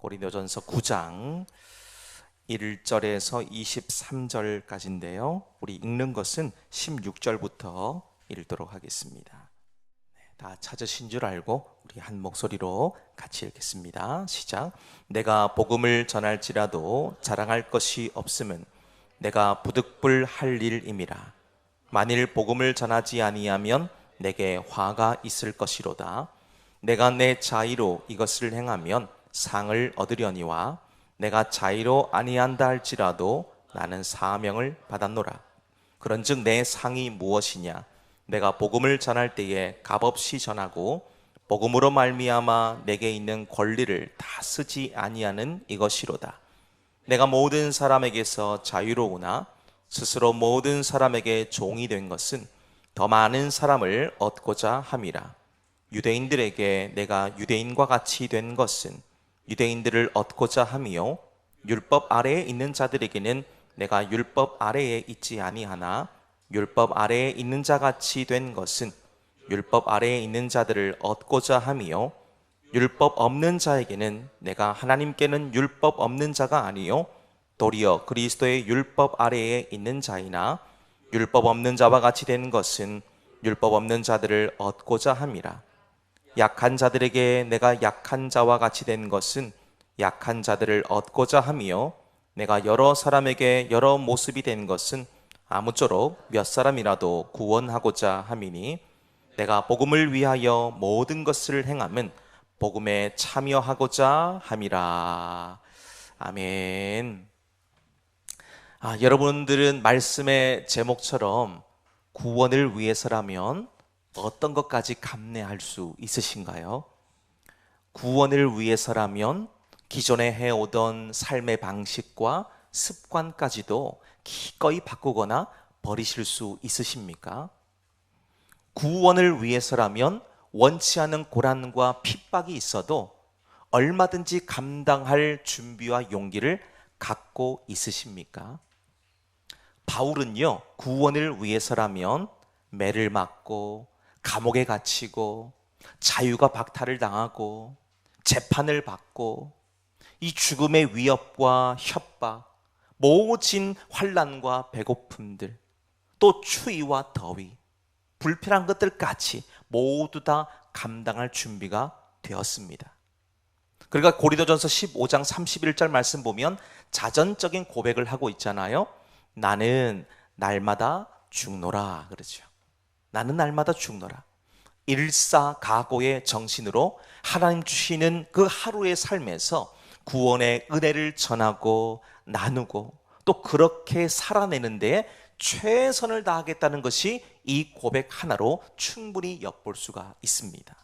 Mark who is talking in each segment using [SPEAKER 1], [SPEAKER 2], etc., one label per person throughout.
[SPEAKER 1] 고린도전서 9장 1절에서 23절까지인데요. 우리 읽는 것은 16절부터 읽도록 하겠습니다. 다 찾으신 줄 알고 우리 한 목소리로 같이 읽겠습니다. 시작. 내가 복음을 전할지라도 자랑할 것이 없음은 내가 부득불할 일임이라. 만일 복음을 전하지 아니하면 내게 화가 있을 것이로다. 내가 내 자의로 이것을 행하면 상을 얻으려니와 내가 자의로 아니한다 할지라도 나는 사명을 받았노라. 그런즉 내 상이 무엇이냐? 내가 복음을 전할 때에 값없이 전하고 복음으로 말미암아 내게 있는 권리를 다 쓰지 아니하는 이것이로다. 내가 모든 사람에게서 자유로우나 스스로 모든 사람에게 종이 된 것은 더 많은 사람을 얻고자 함이라. 유대인들에게 내가 유대인과 같이 된 것은 유대인들을 얻고자 함이요 율법 아래에 있는 자들에게는 내가 율법 아래에 있지 아니하나 율법 아래에 있는 자같이 된 것은 율법 아래에 있는 자들을 얻고자 함이요 율법 없는 자에게는 내가 하나님께는 율법 없는 자가 아니요 도리어 그리스도의 율법 아래에 있는 자이나 율법 없는 자와 같이 된 것은 율법 없는 자들을 얻고자 함이라. 약한 자들에게 내가 약한 자와 같이 된 것은 약한 자들을 얻고자 함이요 내가 여러 사람에게 여러 모습이 된 것은 아무쪼록 몇 사람이라도 구원하고자 함이니 내가 복음을 위하여 모든 것을 행함은 복음에 참여하고자 함이라. 아멘. 여러분들은 말씀의 제목처럼 구원을 위해서라면 어떤 것까지 감내할 수 있으신가요? 구원을 위해서라면 기존에 해오던 삶의 방식과 습관까지도 기꺼이 바꾸거나 버리실 수 있으십니까? 구원을 위해서라면 원치 않은 고난과 핍박이 있어도 얼마든지 감당할 준비와 용기를 갖고 있으십니까? 바울은요, 구원을 위해서라면 매를 맞고 감옥에 갇히고 자유가 박탈을 당하고 재판을 받고 이 죽음의 위협과 협박, 모진 환난과 배고픔들, 또 추위와 더위, 불편한 것들까지 모두 다 감당할 준비가 되었습니다. 그러니까 고린도전서 15장 31절 말씀 보면 자전적인 고백을 하고 있잖아요. 나는 날마다 죽노라 그러죠. 나는 날마다 죽노라. 일사각오의 정신으로 하나님 주시는 그 하루의 삶에서 구원의 은혜를 전하고 나누고 또 그렇게 살아내는 데 최선을 다하겠다는 것이 이 고백 하나로 충분히 엿볼 수가 있습니다.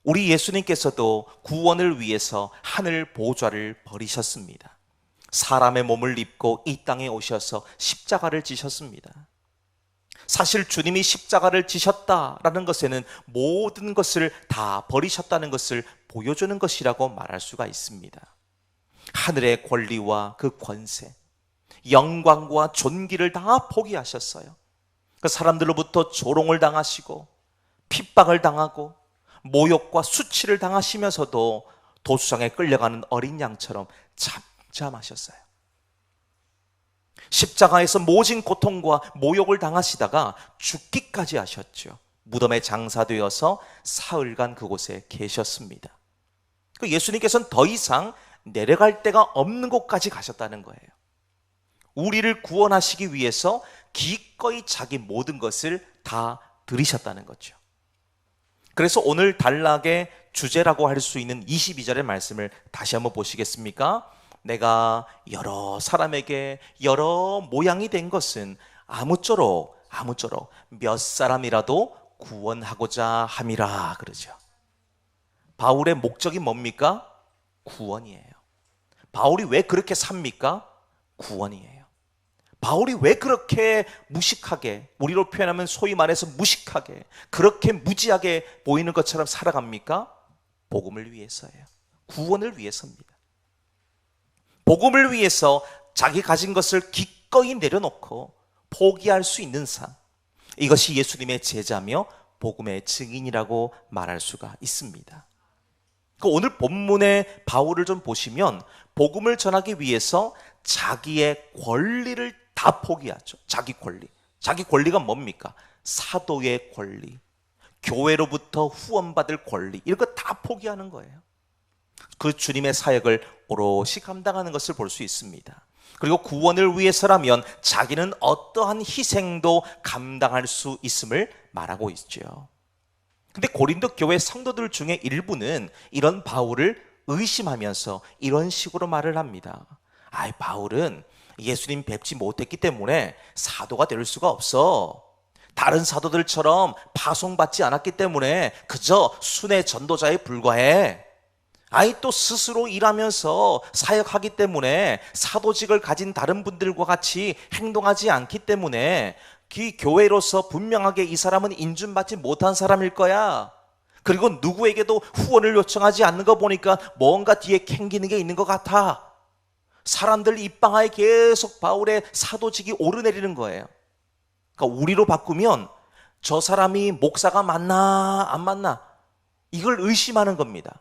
[SPEAKER 1] 우리 예수님께서도 구원을 위해서 하늘 보좌를 버리셨습니다. 사람의 몸을 입고 이 땅에 오셔서 십자가를 지셨습니다. 사실 주님이 십자가를 지셨다라는 것에는 모든 것을 다 버리셨다는 것을 보여주는 것이라고 말할 수가 있습니다. 하늘의 권리와 그 권세, 영광과 존귀를 다 포기하셨어요. 그 사람들로부터 조롱을 당하시고 핍박을 당하고 모욕과 수치를 당하시면서도 도수장에 끌려가는 어린 양처럼 잠잠하셨어요. 십자가에서 모진 고통과 모욕을 당하시다가 죽기까지 하셨죠. 무덤에 장사되어서 사흘간 그곳에 계셨습니다. 예수님께서는 더 이상 내려갈 데가 없는 곳까지 가셨다는 거예요. 우리를 구원하시기 위해서 기꺼이 자기 모든 것을 다 들이셨다는 거죠. 그래서 오늘 단락의 주제라고 할 수 있는 22절의 말씀을 다시 한번 보시겠습니까? 내가 여러 사람에게 여러 모양이 된 것은 아무쪼록 몇 사람이라도 구원하고자 함이라 그러죠. 바울의 목적이 뭡니까? 구원이에요. 바울이 왜 그렇게 삽니까? 구원이에요. 바울이 왜 그렇게 무식하게, 우리로 표현하면 소위 말해서 무식하게, 그렇게 무지하게 보이는 것처럼 살아갑니까? 복음을 위해서예요. 구원을 위해서입니다. 복음을 위해서 자기 가진 것을 기꺼이 내려놓고 포기할 수 있는 삶, 이것이 예수님의 제자며 복음의 증인이라고 말할 수가 있습니다. 그 오늘 본문의 바울을 좀 보시면 복음을 전하기 위해서 자기의 권리를 다 포기하죠. 자기 권리. 자기 권리가 뭡니까? 사도의 권리, 교회로부터 후원받을 권리, 이런 거 다 포기하는 거예요. 그 주님의 사역을 오롯이 감당하는 것을 볼 수 있습니다. 그리고 구원을 위해서라면 자기는 어떠한 희생도 감당할 수 있음을 말하고 있죠. 근데 고린도 교회 성도들 중에 일부는 이런 바울을 의심하면서 이런 식으로 말을 합니다. 바울은 예수님 뵙지 못했기 때문에 사도가 될 수가 없어. 다른 사도들처럼 파송받지 않았기 때문에 그저 순회 전도자에 불과해. 또 스스로 일하면서 사역하기 때문에 사도직을 가진 다른 분들과 같이 행동하지 않기 때문에 그 교회로서 분명하게 이 사람은 인준받지 못한 사람일 거야. 그리고 누구에게도 후원을 요청하지 않는 거 보니까 뭔가 뒤에 캥기는 게 있는 것 같아. 사람들 입방아에 계속 바울의 사도직이 오르내리는 거예요. 그러니까 우리로 바꾸면 저 사람이 목사가 맞나 안 맞나 이걸 의심하는 겁니다.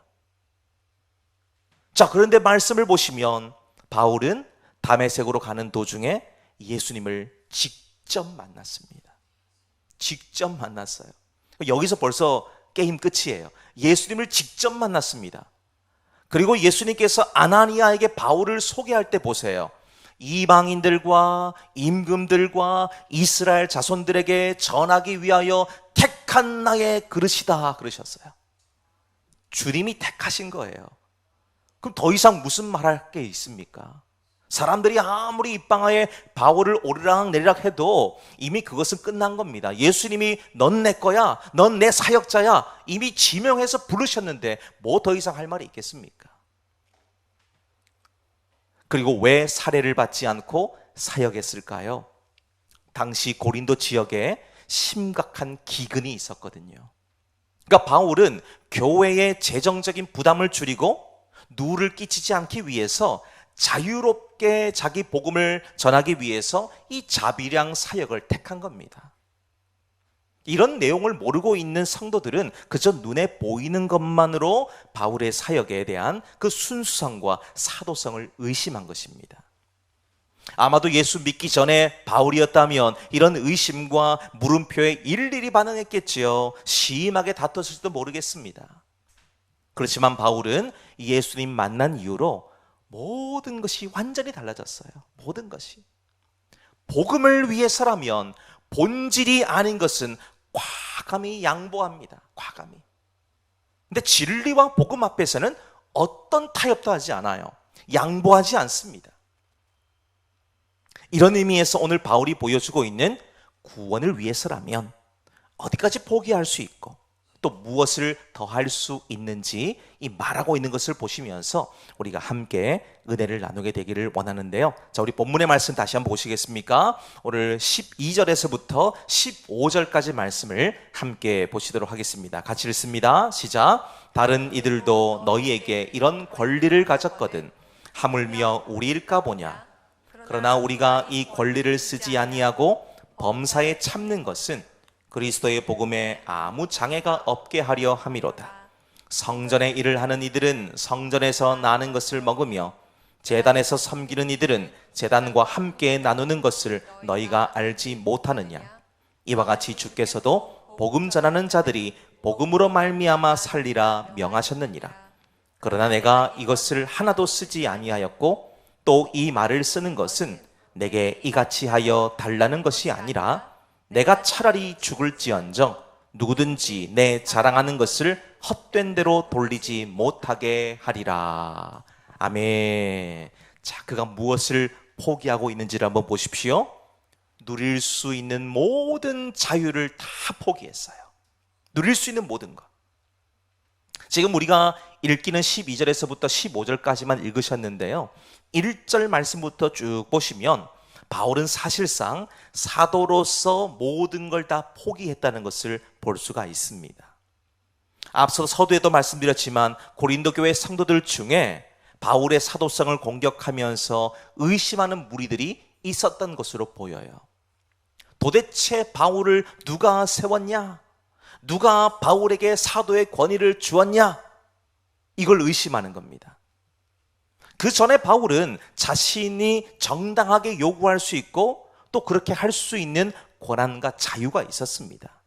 [SPEAKER 1] 자, 그런데 말씀을 보시면 바울은 다메섹으로 가는 도중에 예수님을 직접 만났습니다. 직접 만났어요. 여기서 벌써 게임 끝이에요. 예수님을 직접 만났습니다. 그리고 예수님께서 아나니아에게 바울을 소개할 때 보세요. 이방인들과 임금들과 이스라엘 자손들에게 전하기 위하여 택한 나의 그릇이다 그러셨어요. 주님이 택하신 거예요. 그럼 더 이상 무슨 말할 게 있습니까? 사람들이 아무리 입방아에 바울을 오르락 내리락 해도 이미 그것은 끝난 겁니다. 예수님이 넌 내 거야, 넌 내 사역자야 이미 지명해서 부르셨는데 뭐 더 이상 할 말이 있겠습니까? 그리고 왜 살해를 받지 않고 사역했을까요? 당시 고린도 지역에 심각한 기근이 있었거든요. 그러니까 바울은 교회의 재정적인 부담을 줄이고 누를 끼치지 않기 위해서 자유롭게 자기 복음을 전하기 위해서 이 자비량 사역을 택한 겁니다. 이런 내용을 모르고 있는 성도들은 그저 눈에 보이는 것만으로 바울의 사역에 대한 그 순수성과 사도성을 의심한 것입니다. 아마도 예수 믿기 전에 바울이었다면 이런 의심과 물음표에 일일이 반응했겠지요. 심하게 다퉜을지도 모르겠습니다. 그렇지만 바울은 예수님 만난 이후로 모든 것이 완전히 달라졌어요. 모든 것이. 복음을 위해서라면 본질이 아닌 것은 과감히 양보합니다. 과감히. 근데 진리와 복음 앞에서는 어떤 타협도 하지 않아요. 양보하지 않습니다. 이런 의미에서 오늘 바울이 보여주고 있는 구원을 위해서라면 어디까지 포기할 수 있고 또 무엇을 더 할 수 있는지 이 말하고 있는 것을 보시면서 우리가 함께 은혜를 나누게 되기를 원하는데요. 자, 우리 본문의 말씀 다시 한번 보시겠습니까? 오늘 12절에서부터 15절까지 말씀을 함께 보시도록 하겠습니다. 같이 읽습니다. 시작. 다른 이들도 너희에게 이런 권리를 가졌거든 하물며 우리일까 보냐. 그러나 우리가 이 권리를 쓰지 아니하고 범사에 참는 것은 그리스도의 복음에 아무 장애가 없게 하려 함이로다. 성전의 일을 하는 이들은 성전에서 나는 것을 먹으며 제단에서 섬기는 이들은 제단과 함께 나누는 것을 너희가 알지 못하느냐. 이와 같이 주께서도 복음 전하는 자들이 복음으로 말미암아 살리라 명하셨느니라. 그러나 내가 이것을 하나도 쓰지 아니하였고 또 이 말을 쓰는 것은 내게 이같이 하여 달라는 것이 아니라 내가 차라리 죽을지언정 누구든지 내 자랑하는 것을 헛된 대로 돌리지 못하게 하리라. 아멘. 자, 그가 무엇을 포기하고 있는지를 한번 보십시오. 누릴 수 있는 모든 자유를 다 포기했어요. 누릴 수 있는 모든 것. 지금 우리가 읽기는 12절에서부터 15절까지만 읽으셨는데요. 1절 말씀부터 쭉 보시면 바울은 사실상 사도로서 모든 걸 다 포기했다는 것을 볼 수가 있습니다. 앞서 서두에도 말씀드렸지만 고린도 교회 성도들 중에 바울의 사도성을 공격하면서 의심하는 무리들이 있었던 것으로 보여요. 도대체 바울을 누가 세웠냐? 누가 바울에게 사도의 권위를 주었냐? 이걸 의심하는 겁니다. 그 전에 바울은 자신이 정당하게 요구할 수 있고 또 그렇게 할 수 있는 권한과 자유가 있었습니다.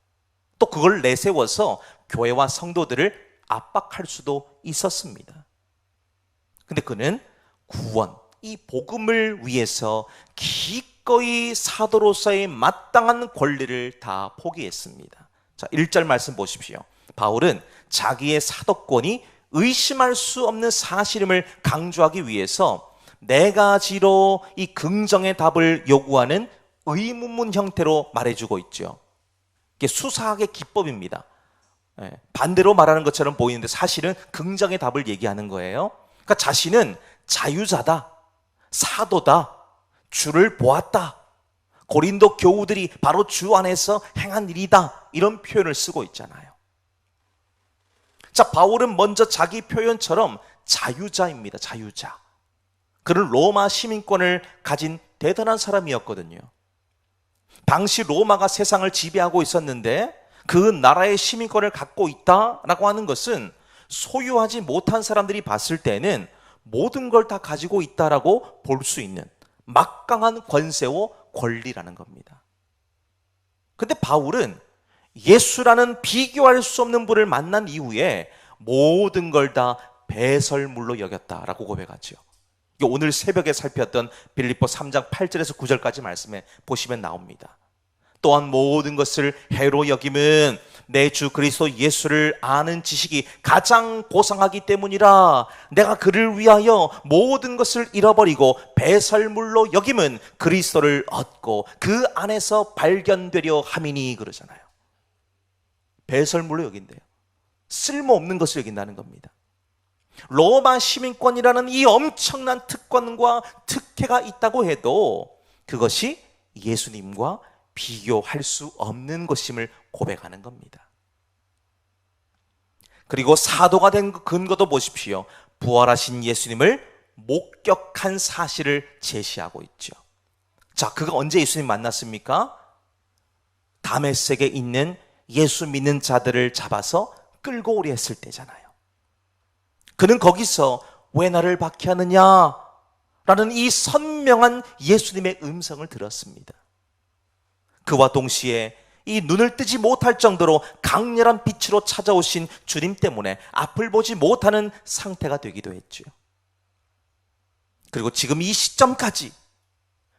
[SPEAKER 1] 또 그걸 내세워서 교회와 성도들을 압박할 수도 있었습니다. 근데 그는 구원, 이 복음을 위해서 기꺼이 사도로서의 마땅한 권리를 다 포기했습니다. 자, 1절 말씀 보십시오. 바울은 자기의 사도권이 의심할 수 없는 사실임을 강조하기 위해서 네 가지로 이 긍정의 답을 요구하는 의문문 형태로 말해주고 있죠. 이게 수사학의 기법입니다. 반대로 말하는 것처럼 보이는데 사실은 긍정의 답을 얘기하는 거예요. 그러니까 자신은 자유자다, 사도다, 주를 보았다, 고린도 교우들이 바로 주 안에서 행한 일이다, 이런 표현을 쓰고 있잖아요. 자, 바울은 먼저 자기 표현처럼 자유자입니다. 자유자. 그는 로마 시민권을 가진 대단한 사람이었거든요. 당시 로마가 세상을 지배하고 있었는데 그 나라의 시민권을 갖고 있다라고 하는 것은 소유하지 못한 사람들이 봤을 때는 모든 걸 다 가지고 있다라고 볼 수 있는 막강한 권세와 권리라는 겁니다. 근데 바울은 예수라는 비교할 수 없는 분을 만난 이후에 모든 걸 다 배설물로 여겼다라고 고백하죠. 오늘 새벽에 살폈던 빌립보 3장 8절에서 9절까지 말씀에 보시면 나옵니다. 또한 모든 것을 해로 여김은 내 주 그리스도 예수를 아는 지식이 가장 고상하기 때문이라. 내가 그를 위하여 모든 것을 잃어버리고 배설물로 여김은 그리스도를 얻고 그 안에서 발견되려 함이니, 그러잖아요. 배설물로 여긴대요. 쓸모없는 것을 여긴다는 겁니다. 로마 시민권이라는 이 엄청난 특권과 특혜가 있다고 해도 그것이 예수님과 비교할 수 없는 것임을 고백하는 겁니다. 그리고 사도가 된 근거도 보십시오. 부활하신 예수님을 목격한 사실을 제시하고 있죠. 자, 그가 언제 예수님 만났습니까? 다메섹에 있는 예수 믿는 자들을 잡아서 끌고 오려 했을 때잖아요. 그는 거기서 왜 나를 박해하느냐? 라는 이 선명한 예수님의 음성을 들었습니다. 그와 동시에 이 눈을 뜨지 못할 정도로 강렬한 빛으로 찾아오신 주님 때문에 앞을 보지 못하는 상태가 되기도 했죠. 그리고 지금 이 시점까지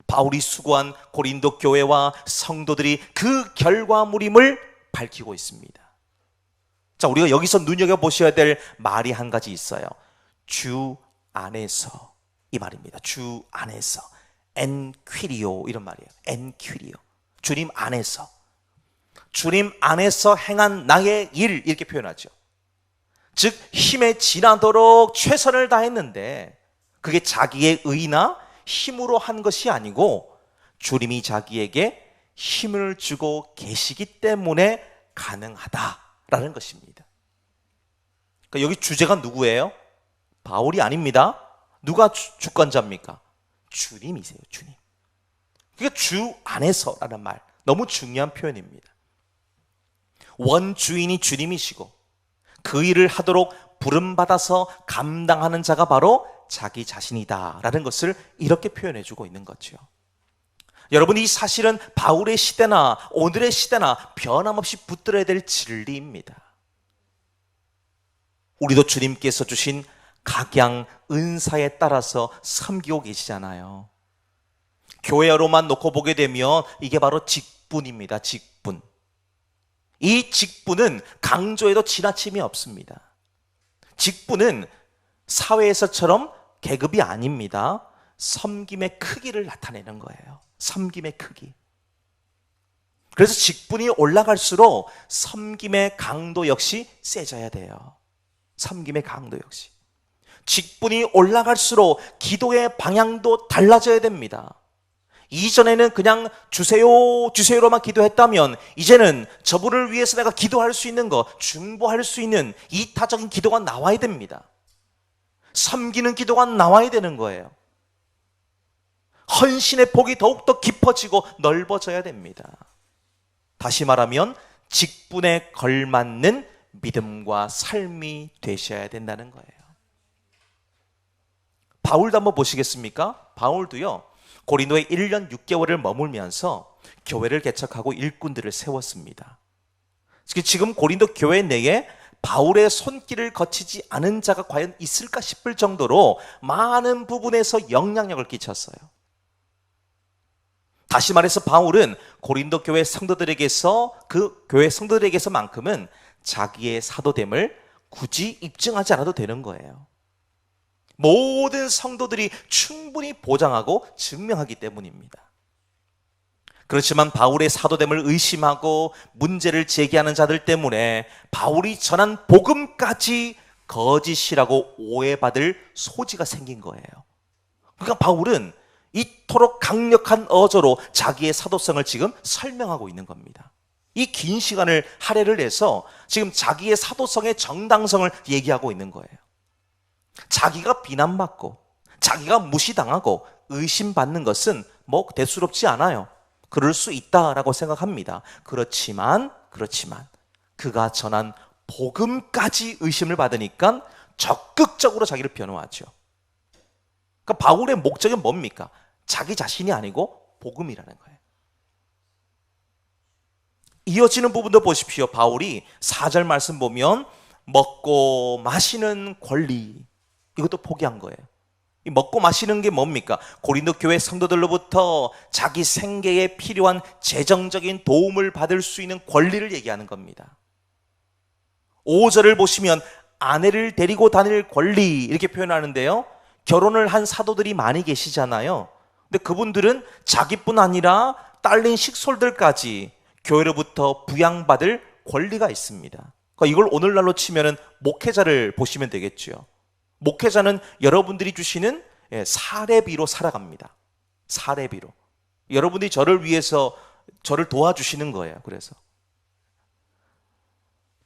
[SPEAKER 1] 바울이 수고한 고린도 교회와 성도들이 그 결과물임을 밝히고 있습니다. 자, 우리가 여기서 눈여겨보셔야 될 말이 한 가지 있어요. 주 안에서, 이 말입니다. 주 안에서. 엔퀴리오, 이런 말이에요. 엔퀴리오. 주님 안에서. 주님 안에서 행한 나의 일, 이렇게 표현하죠. 즉 힘에 지나도록 최선을 다했는데 그게 자기의 의나 힘으로 한 것이 아니고 주님이 자기에게 힘을 주고 계시기 때문에 가능하다라는 것입니다. 그러니까 여기 주제가 누구예요? 바울이 아닙니다. 누가 주권자입니까? 주님이세요. 주님. 그러니까 주 안에서라는 말, 너무 중요한 표현입니다. 원주인이 주님이시고 그 일을 하도록 부름받아서 감당하는 자가 바로 자기 자신이다라는 것을 이렇게 표현해주고 있는 거죠. 여러분, 이 사실은 바울의 시대나 오늘의 시대나 변함없이 붙들어야 될 진리입니다. 우리도 주님께서 주신 각양 은사에 따라서 섬기고 계시잖아요. 교회로만 놓고 보게 되면 이게 바로 직분입니다. 직분. 이 직분은 강조해도 지나침이 없습니다. 직분은 사회에서처럼 계급이 아닙니다. 섬김의 크기를 나타내는 거예요. 섬김의 크기. 그래서 직분이 올라갈수록 섬김의 강도 역시 세져야 돼요. 섬김의 강도 역시. 직분이 올라갈수록 기도의 방향도 달라져야 됩니다. 이전에는 그냥 주세요, 주세요로만 기도했다면 이제는 저분을 위해서 내가 기도할 수 있는 것, 중보할 수 있는 이타적인 기도가 나와야 됩니다. 섬기는 기도가 나와야 되는 거예요. 헌신의 폭이 더욱더 깊어지고 넓어져야 됩니다. 다시 말하면 직분에 걸맞는 믿음과 삶이 되셔야 된다는 거예요. 바울도 한번 보시겠습니까? 바울도요, 고린도에 1년 6개월을 머물면서 교회를 개척하고 일꾼들을 세웠습니다. 지금 고린도 교회 내에 바울의 손길을 거치지 않은 자가 과연 있을까 싶을 정도로 많은 부분에서 영향력을 끼쳤어요. 다시 말해서 바울은 고린도 교회 성도들에게서, 그 교회 성도들에게서만큼은 자기의 사도됨을 굳이 입증하지 않아도 되는 거예요. 모든 성도들이 충분히 보장하고 증명하기 때문입니다. 그렇지만 바울의 사도됨을 의심하고 문제를 제기하는 자들 때문에 바울이 전한 복음까지 거짓이라고 오해받을 소지가 생긴 거예요. 그러니까 바울은 이토록 강력한 어조로 자기의 사도성을 지금 설명하고 있는 겁니다. 이 긴 시간을 할애를 해서 지금 자기의 사도성의 정당성을 얘기하고 있는 거예요. 자기가 비난받고 자기가 무시당하고 의심받는 것은 뭐 대수롭지 않아요. 그럴 수 있다라고 생각합니다. 그렇지만 그가 전한 복음까지 의심을 받으니까 적극적으로 자기를 변호하죠. 그러니까 바울의 목적은 뭡니까? 자기 자신이 아니고 복음이라는 거예요. 이어지는 부분도 보십시오. 바울이 4절 말씀 보면 먹고 마시는 권리, 이것도 포기한 거예요. 이 먹고 마시는 게 뭡니까? 고린도 교회 성도들로부터 자기 생계에 필요한 재정적인 도움을 받을 수 있는 권리를 얘기하는 겁니다. 5절을 보시면 아내를 데리고 다닐 권리, 이렇게 표현하는데요, 결혼을 한 사도들이 많이 계시잖아요. 근데 그분들은 자기뿐 아니라 딸린 식솔들까지 교회로부터 부양받을 권리가 있습니다. 그러니까 이걸 오늘날로 치면은 목회자를 보시면 되겠죠. 목회자는 여러분들이 주시는 사례비로 살아갑니다. 사례비로. 여러분들이 저를 위해서 저를 도와주시는 거예요. 그래서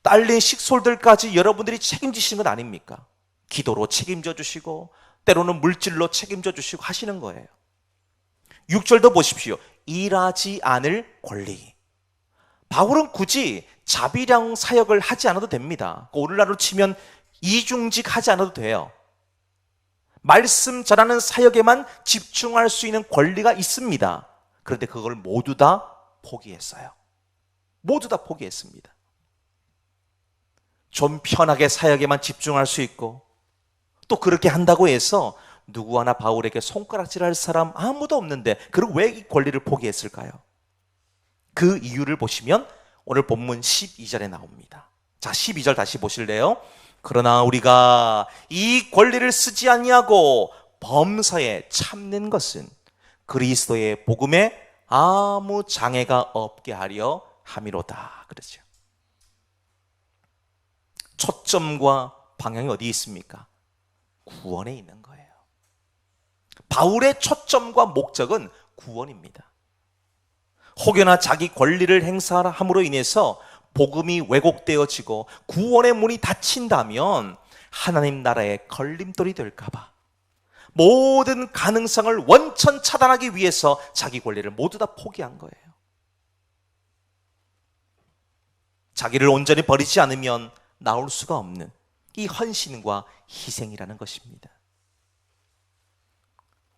[SPEAKER 1] 딸린 식솔들까지 여러분들이 책임지시는 건 아닙니까? 기도로 책임져 주시고 때로는 물질로 책임져 주시고 하시는 거예요. 6절도 보십시오. 일하지 않을 권리. 바울은 굳이 자비량 사역을 하지 않아도 됩니다. 오늘날로 치면 이중직 하지 않아도 돼요. 말씀 전하는 사역에만 집중할 수 있는 권리가 있습니다. 그런데 그걸 모두 다 포기했어요. 모두 다 포기했습니다. 좀 편하게 사역에만 집중할 수 있고, 또 그렇게 한다고 해서 누구 하나 바울에게 손가락질할 사람 아무도 없는데 그리고 왜 이 권리를 포기했을까요? 그 이유를 보시면 오늘 본문 12절에 나옵니다. 자, 12절 다시 보실래요? 그러나 우리가 이 권리를 쓰지 아니하고 범사에 참는 것은 그리스도의 복음에 아무 장애가 없게 하려 함이로다. 그러죠. 초점과 방향이 어디에 있습니까? 구원에 있는 거예요. 바울의 초점과 목적은 구원입니다. 혹여나 자기 권리를 행사함으로 인해서 복음이 왜곡되어지고 구원의 문이 닫힌다면 하나님 나라의 걸림돌이 될까봐 모든 가능성을 원천 차단하기 위해서 자기 권리를 모두 다 포기한 거예요. 자기를 온전히 버리지 않으면 나올 수가 없는 이 헌신과 희생이라는 것입니다.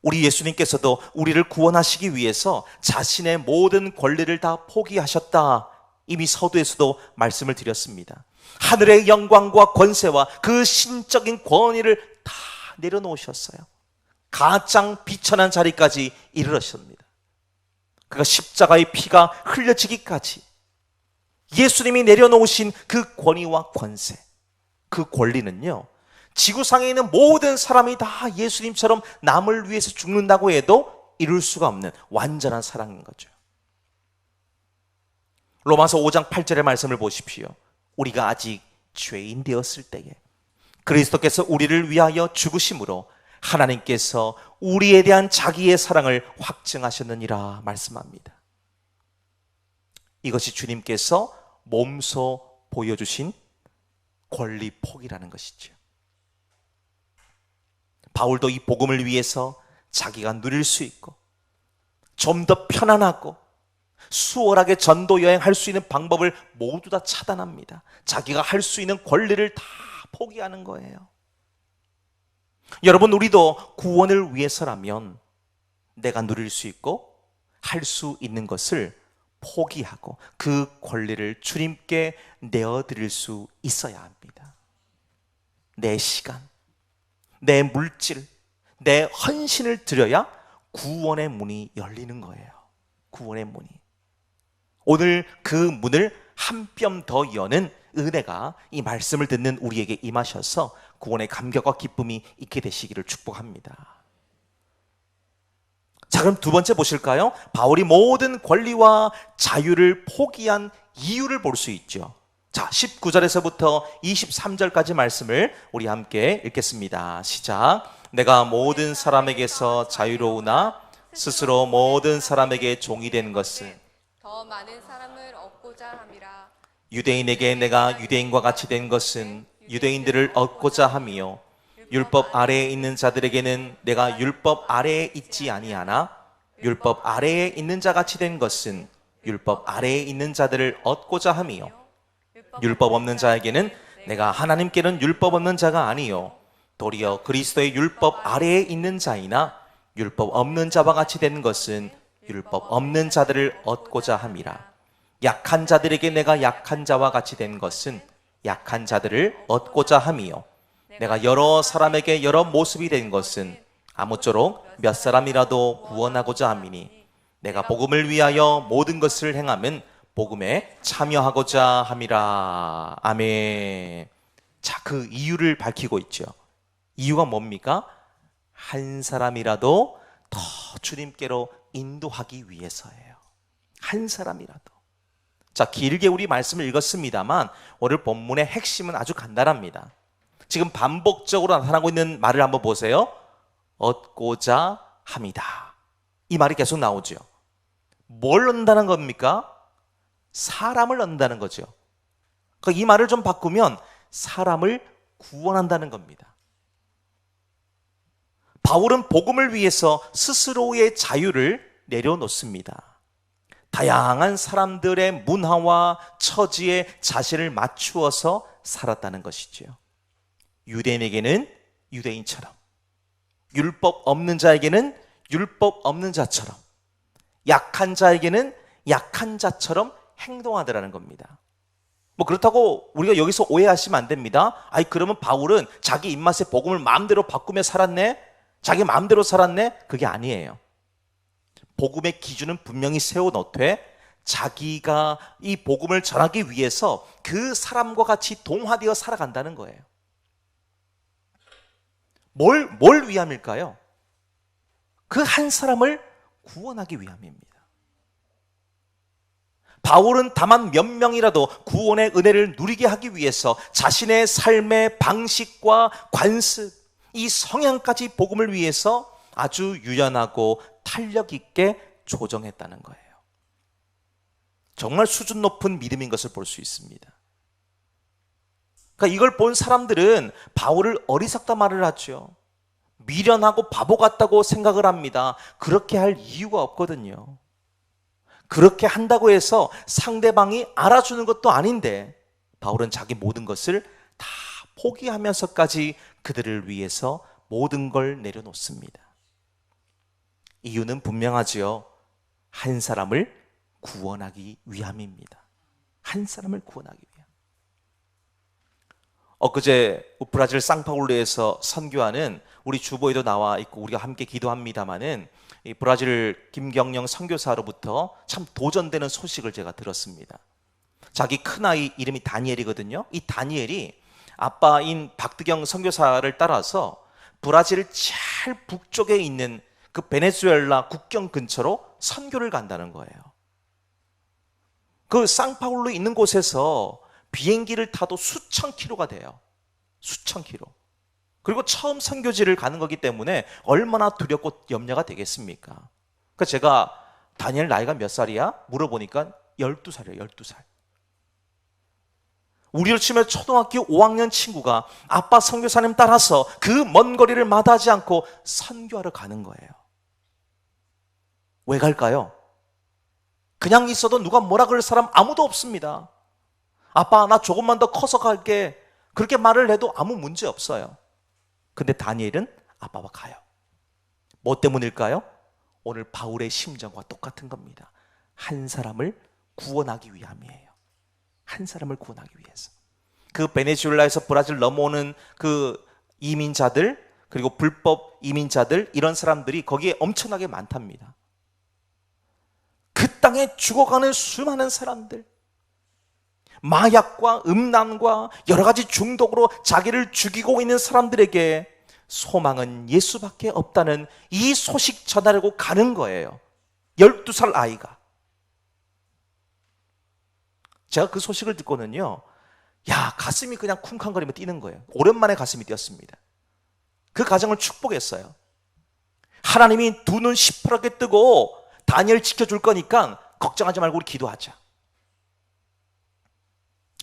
[SPEAKER 1] 우리 예수님께서도 우리를 구원하시기 위해서 자신의 모든 권리를 다 포기하셨다. 이미 서두에서도 말씀을 드렸습니다. 하늘의 영광과 권세와 그 신적인 권위를 다 내려놓으셨어요. 가장 비천한 자리까지 이르렀습니다. 그가 십자가의 피가 흘려지기까지 예수님이 내려놓으신 그 권위와 권세, 그 권리는요, 지구상에 있는 모든 사람이 다 예수님처럼 남을 위해서 죽는다고 해도 이룰 수가 없는 완전한 사랑인 거죠. 로마서 5장 8절의 말씀을 보십시오. 우리가 아직 죄인 되었을 때에 그리스도께서 우리를 위하여 죽으심으로 하나님께서 우리에 대한 자기의 사랑을 확증하셨느니라 말씀합니다. 이것이 주님께서 몸소 보여주신 권리 포기라는 것이죠. 바울도 이 복음을 위해서 자기가 누릴 수 있고 좀 더 편안하고 수월하게 전도 여행할 수 있는 방법을 모두 다 차단합니다. 자기가 할 수 있는 권리를 다 포기하는 거예요. 여러분, 우리도 구원을 위해서라면 내가 누릴 수 있고 할 수 있는 것을 포기하고 그 권리를 주님께 내어드릴 수 있어야 합니다. 내 시간, 내 물질, 내 헌신을 드려야 구원의 문이 열리는 거예요. 구원의 문이. 오늘 그 문을 한 뼘 더 여는 은혜가 이 말씀을 듣는 우리에게 임하셔서 구원의 감격과 기쁨이 있게 되시기를 축복합니다. 자, 그럼 두 번째 보실까요? 바울이 모든 권리와 자유를 포기한 이유를 볼 수 있죠. 자, 19절에서부터 23절까지 말씀을 우리 함께 읽겠습니다. 시작. 내가 모든 사람에게서 자유로우나 스스로 모든 사람에게 종이 된 것은
[SPEAKER 2] 더 많은 사람을 얻고자 함이라.
[SPEAKER 1] 유대인에게 내가 유대인과 같이 된 것은 유대인들을 얻고자 함이요 율법 아래에 있는 자들에게는 내가 율법 아래에 있지 아니하나 율법 아래에 있는 자 같이 된 것은 율법 아래에 있는 자들을 얻고자 함이요 율법 없는 자에게는 내가 하나님께는 율법 없는 자가 아니요 도리어 그리스도의 율법 아래에 있는 자이나 율법 없는 자와 같이 된 것은 율법 없는 자들을 얻고자 함이라. 약한 자들에게 내가 약한 자와 같이 된 것은 약한 자들을 얻고자 함이요 내가 여러 사람에게 여러 모습이 된 것은 아무쪼록 몇 사람이라도 구원하고자 함이니 내가 복음을 위하여 모든 것을 행함은 복음에 참여하고자 함이라. 아멘. 자, 그 이유를 밝히고 있죠. 이유가 뭡니까? 한 사람이라도 더 주님께로 인도하기 위해서예요. 한 사람이라도. 자, 길게 우리 말씀을 읽었습니다만 오늘 본문의 핵심은 아주 간단합니다. 지금 반복적으로 나타나고 있는 말을 한번 보세요. 얻고자 합니다. 이 말이 계속 나오죠. 뭘 얻는다는 겁니까? 사람을 얻는다는 거죠. 그러니까 이 말을 좀 바꾸면 사람을 구원한다는 겁니다. 바울은 복음을 위해서 스스로의 자유를 내려놓습니다. 다양한 사람들의 문화와 처지에 자신을 맞추어서 살았다는 것이죠. 유대인에게는 유대인처럼, 율법 없는 자에게는 율법 없는 자처럼, 약한 자에게는 약한 자처럼 행동하더라는 겁니다. 뭐 그렇다고 우리가 여기서 오해하시면 안 됩니다. 아이, 그러면 바울은 자기 입맛에 복음을 마음대로 바꾸며 살았네? 자기 마음대로 살았네? 그게 아니에요. 복음의 기준은 분명히 세워놓되 자기가 이 복음을 전하기 위해서 그 사람과 같이 동화되어 살아간다는 거예요. 뭘 위함일까요? 그 한 사람을 구원하기 위함입니다. 바울은 다만 몇 명이라도 구원의 은혜를 누리게 하기 위해서 자신의 삶의 방식과 관습, 이 성향까지 복음을 위해서 아주 유연하고 탄력 있게 조정했다는 거예요. 정말 수준 높은 믿음인 것을 볼 수 있습니다. 그러니까 이걸 본 사람들은 바울을 어리석다 말을 하죠. 미련하고 바보 같다고 생각을 합니다. 그렇게 할 이유가 없거든요. 그렇게 한다고 해서 상대방이 알아주는 것도 아닌데 바울은 자기 모든 것을 다 포기하면서까지 그들을 위해서 모든 걸 내려놓습니다. 이유는 분명하지요. 한 사람을 구원하기 위함입니다. 한 사람을 구원하기 위함. 엊그제 브라질 상파울루에서 선교하는 우리 주보에도 나와 있고 우리가 함께 기도합니다마는 이 브라질 김경영 선교사로부터 참 도전되는 소식을 제가 들었습니다. 자기 큰아이 이름이 다니엘이거든요. 이 다니엘이 아빠인 박드경 선교사를 따라서 브라질 제일 북쪽에 있는 그 베네수엘라 국경 근처로 선교를 간다는 거예요. 그 상파울루 있는 곳에서 비행기를 타도 수천 킬로가 돼요. 수천 킬로. 그리고 처음 선교지를 가는 거기 때문에 얼마나 두렵고 염려가 되겠습니까? 그러니까 제가 다니엘 나이가 몇 살이야? 물어보니까 12살이에요. 12살. 우리로 치면 초등학교 5학년 친구가 아빠 선교사님 따라서 그 먼 거리를 마다하지 않고 선교하러 가는 거예요. 왜 갈까요? 그냥 있어도 누가 뭐라 그럴 사람 아무도 없습니다. 아빠, 나 조금만 더 커서 갈게. 그렇게 말을 해도 아무 문제 없어요. 근데 다니엘은 아빠와 가요. 뭐 때문일까요? 오늘 바울의 심정과 똑같은 겁니다. 한 사람을 구원하기 위함이에요. 한 사람을 구원하기 위해서. 그 베네수엘라에서 브라질 넘어오는 그 이민자들, 그리고 불법 이민자들, 이런 사람들이 거기에 엄청나게 많답니다. 그 땅에 죽어가는 수많은 사람들, 마약과 음란과 여러 가지 중독으로 자기를 죽이고 있는 사람들에게 소망은 예수밖에 없다는 이 소식 전하려고 가는 거예요. 12살 아이가. 제가 그 소식을 듣고는요, 야, 가슴이 그냥 쿵쾅거리며 뛰는 거예요. 오랜만에 가슴이 뛰었습니다. 그 가정을 축복했어요. 하나님이 두 눈 시퍼렇게 뜨고 다니엘 지켜줄 거니까 걱정하지 말고 우리 기도하자.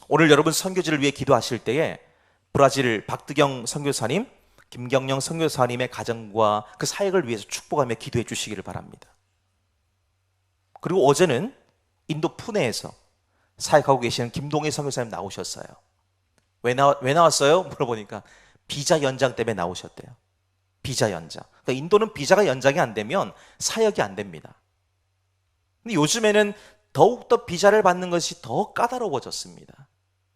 [SPEAKER 1] 오늘 여러분 선교지를 위해 기도하실 때에 브라질 박드경 선교사님, 김경영 선교사님의 가정과 그 사역을 위해서 축복하며 기도해 주시기를 바랍니다. 그리고 어제는 인도 푸네에서 사역하고 계시는 김동희 선교사님 나오셨어요. 왜 나왔어요? 물어보니까 비자 연장 때문에 나오셨대요. 비자 연장. 그러니까 인도는 비자가 연장이 안 되면 사역이 안 됩니다. 근데 요즘에는 더욱더 비자를 받는 것이 더 까다로워졌습니다.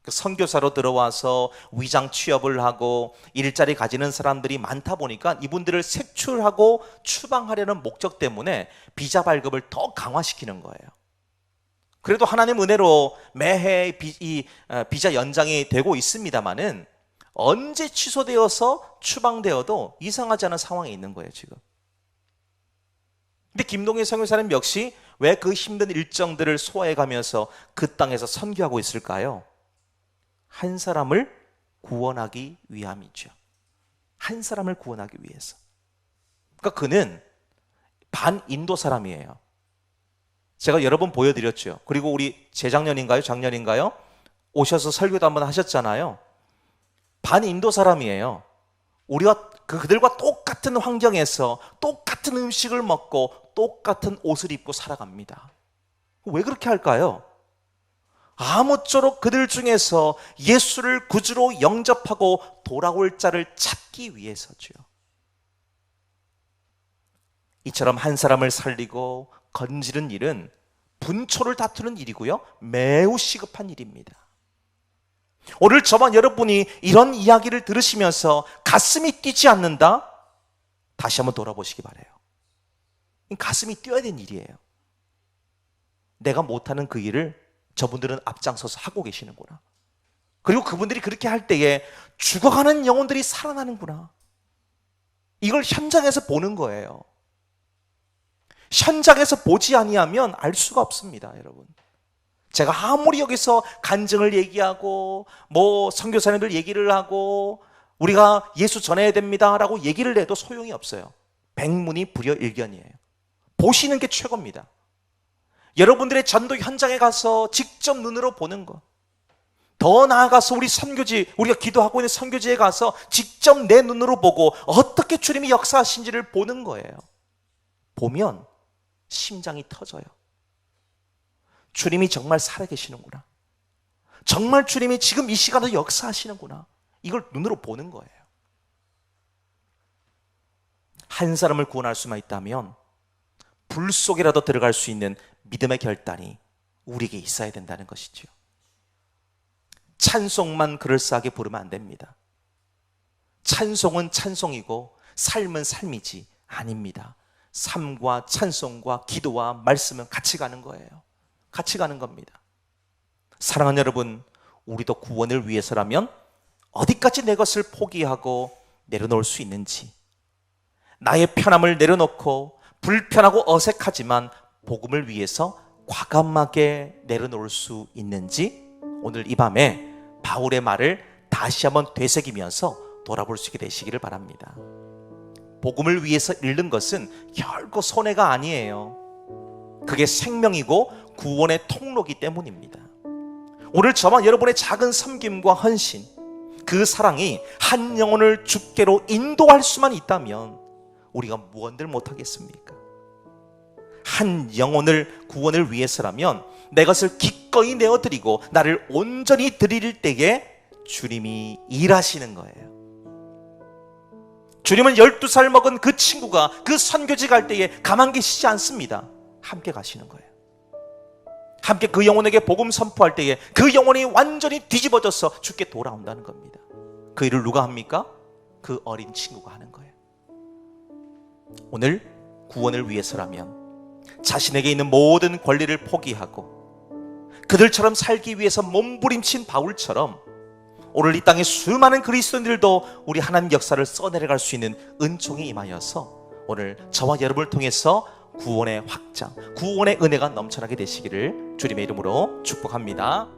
[SPEAKER 1] 선교사로 들어와서 위장 취업을 하고 일자리 가지는 사람들이 많다 보니까 이분들을 색출하고 추방하려는 목적 때문에 비자 발급을 더 강화시키는 거예요. 그래도 하나님 은혜로 매해 비자 연장이 되고 있습니다만은 언제 취소되어서 추방되어도 이상하지 않은 상황에 있는 거예요, 지금. 근데 김동희 선교사님 역시 왜 그 힘든 일정들을 소화해 가면서 그 땅에서 선교하고 있을까요? 한 사람을 구원하기 위함이죠. 한 사람을 구원하기 위해서. 그러니까 그는 반인도 사람이에요. 제가 여러 번 보여드렸죠. 그리고 우리 재작년인가요? 작년인가요? 오셔서 설교도 한번 하셨잖아요. 반인도 사람이에요. 우리가 그들과 똑같은 환경에서 똑같은 음식을 먹고 똑같은 옷을 입고 살아갑니다. 왜 그렇게 할까요? 아무쪼록 그들 중에서 예수를 구주로 영접하고 돌아올 자를 찾기 위해서죠. 이처럼 한 사람을 살리고 건지는 일은 분초를 다투는 일이고요, 매우 시급한 일입니다. 오늘 저와 여러분이 이런 이야기를 들으시면서 가슴이 뛰지 않는다? 다시 한번 돌아보시기 바라요. 가슴이 뛰어야 되는 일이에요. 내가 못하는 그 일을 저분들은 앞장서서 하고 계시는구나. 그리고 그분들이 그렇게 할 때에 죽어가는 영혼들이 살아나는구나. 이걸 현장에서 보는 거예요. 현장에서 보지 아니하면 알 수가 없습니다, 여러분. 제가 아무리 여기서 간증을 얘기하고 선교사님들 얘기를 하고 우리가 예수 전해야 됩니다라고 얘기를 해도 소용이 없어요. 백문이 불여일견이에요. 보시는 게 최고입니다. 여러분들의 전도 현장에 가서 직접 눈으로 보는 것. 더 나아가서 우리 선교지, 우리가 기도하고 있는 선교지에 가서 직접 내 눈으로 보고 어떻게 주님이 역사하신지를 보는 거예요. 보면 심장이 터져요. 주님이 정말 살아계시는구나. 정말 주님이 지금 이 시간에 역사하시는구나. 이걸 눈으로 보는 거예요. 한 사람을 구원할 수만 있다면 불 속이라도 들어갈 수 있는 믿음의 결단이 우리에게 있어야 된다는 것이죠. 찬송만 그럴싸하게 부르면 안 됩니다. 찬송은 찬송이고 삶은 삶이지 아닙니다. 삶과 찬송과 기도와 말씀은 같이 가는 거예요. 같이 가는 겁니다. 사랑하는 여러분, 우리도 구원을 위해서라면 어디까지 내 것을 포기하고 내려놓을 수 있는지, 나의 편함을 내려놓고 불편하고 어색하지만 복음을 위해서 과감하게 내려놓을 수 있는지, 오늘 이 밤에 바울의 말을 다시 한번 되새기면서 돌아볼 수 있게 되시기를 바랍니다. 복음을 위해서 잃는 것은 결코 손해가 아니에요. 그게 생명이고 구원의 통로이기 때문입니다. 오늘 저와 여러분의 작은 섬김과 헌신, 그 사랑이 한 영혼을 주께로 인도할 수만 있다면 우리가 무언들 못하겠습니까? 한 영혼을 구원을 위해서라면 내 것을 기꺼이 내어드리고 나를 온전히 드릴 때에 주님이 일하시는 거예요. 주님은 12살 먹은 그 친구가 그 선교지 갈 때에 가만 계시지 않습니다. 함께 가시는 거예요. 함께 그 영혼에게 복음 선포할 때에 그 영혼이 완전히 뒤집어져서 주께 돌아온다는 겁니다. 그 일을 누가 합니까? 그 어린 친구가 하는 거예요. 오늘 구원을 위해서라면 자신에게 있는 모든 권리를 포기하고 그들처럼 살기 위해서 몸부림친 바울처럼 오늘 이 땅에 수많은 그리스도인들도 우리 하나님 역사를 써내려갈 수 있는 은총이 임하여서 오늘 저와 여러분을 통해서 구원의 확장, 구원의 은혜가 넘쳐나게 되시기를 주님의 이름으로 축복합니다.